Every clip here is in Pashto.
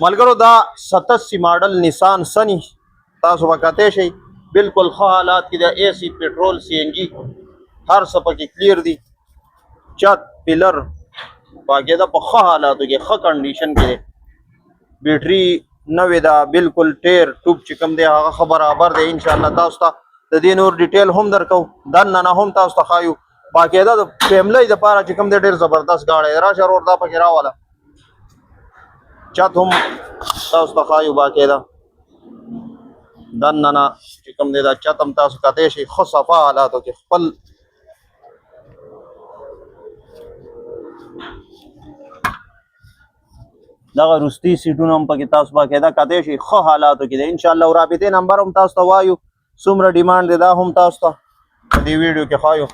ملګرو دا 87 ماډل نیسان سنی تاسو وکته شي بالکل ښه حالات کې د اے سی پټرول سی ان جی هر څه پکې کلیر دي چت پلر باقي دا په ښه حالاتو کې ښه کنډیشن کې بیټري نوې دا بالکل ټیر ټوب چې کوم دی هغه ښه برابر دی ان شاء الله تاسو ته د دې نور ډیټیل هم درکو دننه نه هم تاسو ته ښایو باقاعده د فیملی دپاره چې کوم دی ډېر زبردست ګاډی دی راشه ورور دا پکې راوله چت هم تاسو ته ښایو باقاعده دننه چې کوم دی دا چت هم تاسو کتی شئ ښه صفا حالاتو کې خپل دغه روستي سیټونه هم پکې تاسو باقاعده کتی شئ ښه حالاتو کې دی انشاءالله او رابطې نمبر هم تاسو ته وایو څومره ډیمانډ دی دا هم تاسو ته په دې ویډیو کې ښایو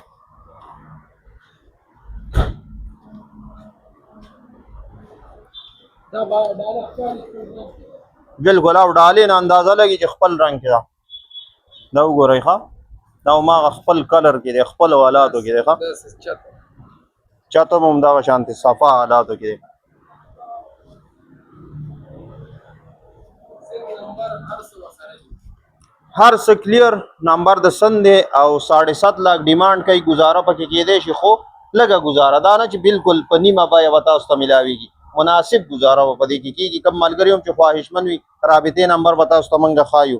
بالکل او ډالې نه اندازه لګي چې خپل رنګ کې ده دا وګورئ ښه دا هماغه خپل کلر کې دی خپل حالاتو کې دی ښه چت هم همدغه شانتې صفا حالاتو کې دی هر څه کلیر نمبر د سن دی او 7.5 लाख ډیمانډ کوي گزاره پکې کېدی شي خو لږه گزاره دا نه چې بالکل په نیمه بیه به تاسو ته ملاویږي مناسب گزاره به په دې کې کېږي کوم ملګري هم چې خواهشمند وي رابطې نمبر به تاسو ته موږ ښایو